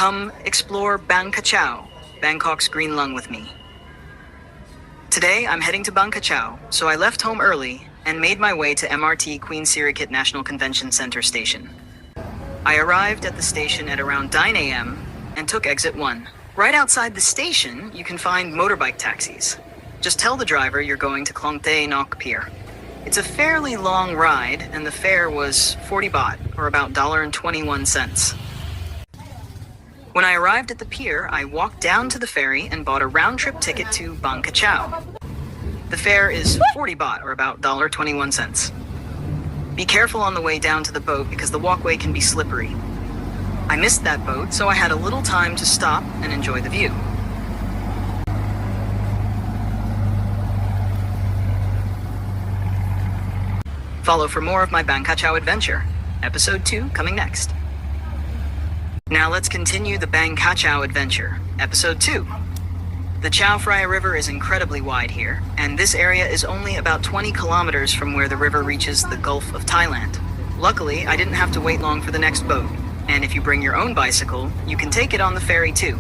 Come explore Kachao, Bangkok's green lung with me. Today, I'm heading to Kachao, so I left home early and made my way to MRT Queen Sirikit National Convention Center station. I arrived at the station at around 9 a.m. and took exit 1. Right outside the station, you can find motorbike taxis. Just tell the driver you're going to Klong Tae Nok Pier. It's a fairly long ride, and the fare was 40 baht, or about $1.21. When I arrived at the pier, I walked down to the ferry and bought a round-trip ticket to Kachao. The fare is 40 baht, or about $1.21. Be careful on the way down to the boat because the walkway can be slippery. I missed that boat, so I had a little time to stop and enjoy the view. Follow for more of my Kachao adventure. Episode 2 coming next. Now let's continue the Kachao adventure. Episode 2. The Chao Phraya River is incredibly wide here, and this area is only about 20 kilometers from where the river reaches the Gulf of Thailand. Luckily, I didn't have to wait long for the next boat, and if you bring your own bicycle, you can take it on the ferry too.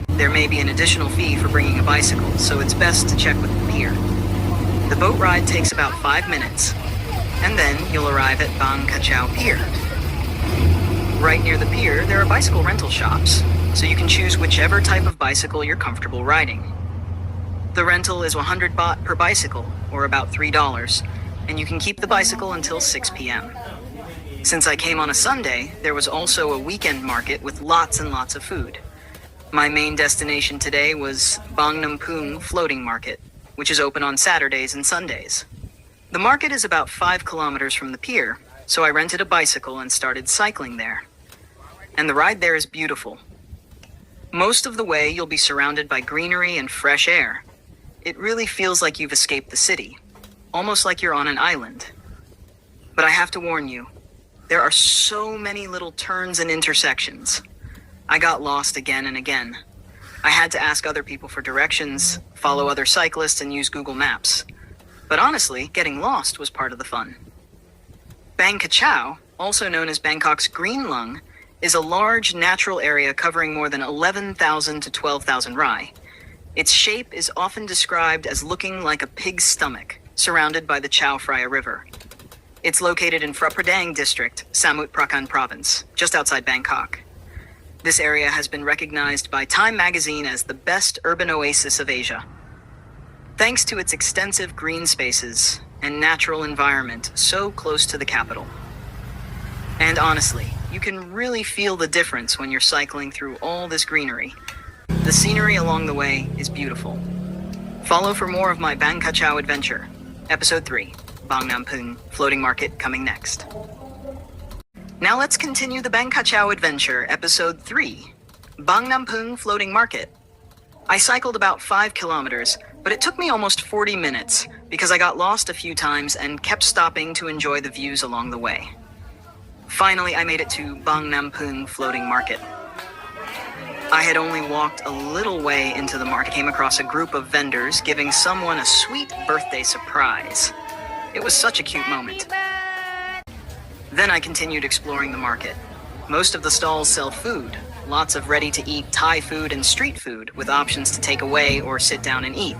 There may be an additional fee for bringing a bicycle, so it's best to check with the pier. The boat ride takes about 5 minutes, and then you'll arrive at Kachao Pier. Right near the pier, there are bicycle rental shops, so you can choose whichever type of bicycle you're comfortable riding. The rental is 100 baht per bicycle, or about $3, and you can keep the bicycle until 6 p.m. Since I came on a Sunday, there was also a weekend market with lots and lots of food. My main destination today was Bang Nampung Floating Market, which is open on Saturdays and Sundays. The market is about 5 kilometers from the pier, so I rented a bicycle and started cycling there. And the ride there is beautiful. Most of the way, you'll be surrounded by greenery and fresh air. It really feels like you've escaped the city, almost like you're on an island. But I have to warn you, there are so many little turns and intersections. I got lost again and again. I had to ask other people for directions, follow other cyclists, and use Google Maps. But honestly, getting lost was part of the fun. Kachao, also known as Bangkok's green lung, is a large natural area covering more than 11,000 to 12,000 rai. Its shape is often described as looking like a pig's stomach, surrounded by the Chao Phraya River. It's located in Phra Pradang District, Samut Prakan Province, just outside Bangkok. This area has been recognized by Time magazine as the best urban oasis of Asia. Thanks to its extensive green spaces and natural environment so close to the capital. And honestly, you can really feel the difference when you're cycling through all this greenery. The scenery along the way is beautiful. Follow for more of my Kachao adventure. Episode 3, Bang Nampung Floating Market coming next. Now let's continue the Kachao adventure, Episode 3, Bang Nampung Floating Market. I cycled about 5 kilometers, but it took me almost 40 minutes because I got lost a few times and kept stopping to enjoy the views along the way. Finally, I made it to Bang Nampung Floating Market. I had only walked a little way into the market, came across a group of vendors giving someone a sweet birthday surprise. It was such a cute moment. Then I continued exploring the market. Most of the stalls sell food, lots of ready-to-eat Thai food and street food with options to take away or sit down and eat.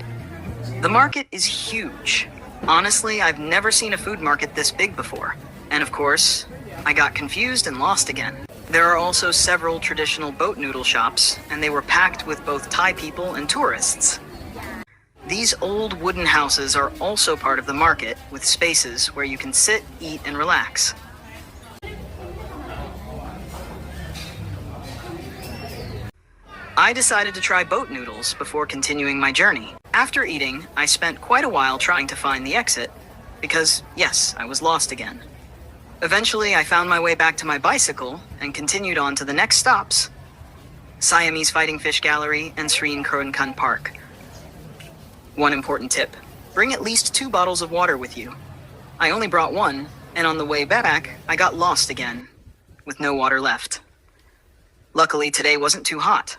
The market is huge. Honestly, I've never seen a food market this big before. And of course, I got confused and lost again. There are also several traditional boat noodle shops, and they were packed with both Thai people and tourists. These old wooden houses are also part of the market, with spaces where you can sit, eat, and relax. I decided to try boat noodles before continuing my journey. After eating, I spent quite a while trying to find the exit, because, yes, I was lost again. Eventually, I found my way back to my bicycle and continued on to the next stops, Siamese Fighting Fish Gallery and Sreen Kronkun Park. One important tip, bring at least 2 bottles of water with you. I only brought 1, and on the way back, I got lost again, with no water left. Luckily, today wasn't too hot.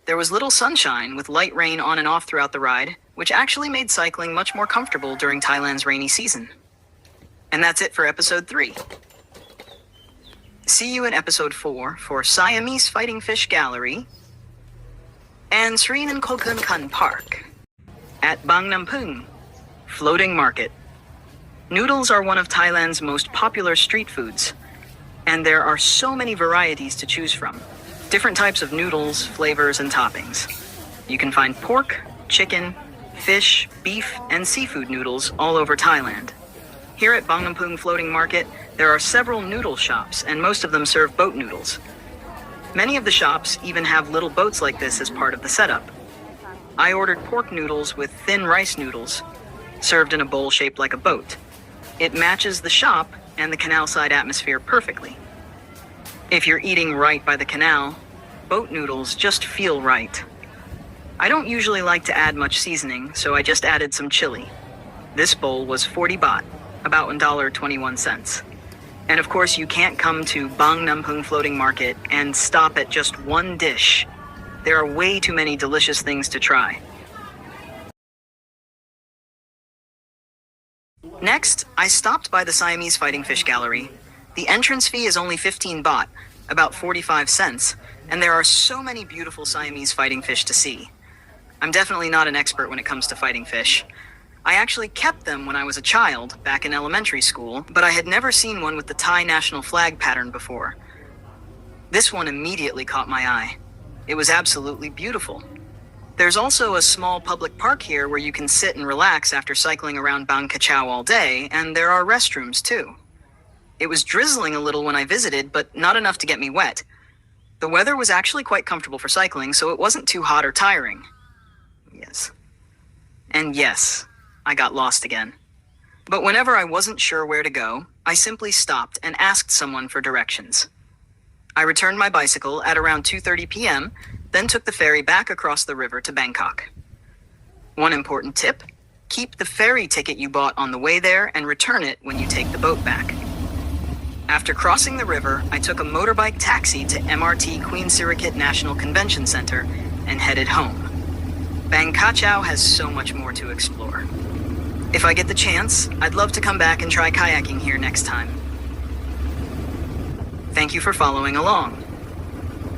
There was little sunshine with light rain on and off throughout the ride, which actually made cycling much more comfortable during Thailand's rainy season. And that's it for episode 3. See you in episode 4 for Siamese Fighting Fish Gallery and Srinath Kokunkan Park at Bang Nampung Floating Market. Noodles are one of Thailand's most popular street foods, and there are so many varieties to choose from. Different types of noodles, flavors, and toppings. You can find pork, chicken, fish, beef, and seafood noodles all over Thailand. Here at Bang Nampung Floating Market, there are several noodle shops, and most of them serve boat noodles. Many of the shops even have little boats like this as part of the setup. I ordered pork noodles with thin rice noodles, served in a bowl shaped like a boat. It matches the shop and the canal side atmosphere perfectly. If you're eating right by the canal, boat noodles just feel right. I don't usually like to add much seasoning, so I just added some chili. This bowl was 40 baht, about $1.21. And of course, you can't come to Bang Nampung Floating Market and stop at just one dish. There are way too many delicious things to try. Next, I stopped by the Siamese Fighting Fish Gallery. The entrance fee is only 15 baht, about 45 cents, and there are so many beautiful Siamese fighting fish to see. I'm definitely not an expert when it comes to fighting fish. I actually kept them when I was a child, back in elementary school, but I had never seen one with the Thai national flag pattern before. This one immediately caught my eye. It was absolutely beautiful. There's also a small public park here where you can sit and relax after cycling around Kachao all day, and there are restrooms too. It was drizzling a little when I visited, but not enough to get me wet. The weather was actually quite comfortable for cycling, so it wasn't too hot or tiring. Yes. And yes, I got lost again. But whenever I wasn't sure where to go, I simply stopped and asked someone for directions. I returned my bicycle at around 2:30 p.m., then took the ferry back across the river to Bangkok. One important tip: keep the ferry ticket you bought on the way there and return it when you take the boat back. After crossing the river, I took a motorbike taxi to MRT Queen Sirikit National Convention Center and headed home. Bang Kachao has so much more to explore. If I get the chance, I'd love to come back and try kayaking here next time. Thank you for following along.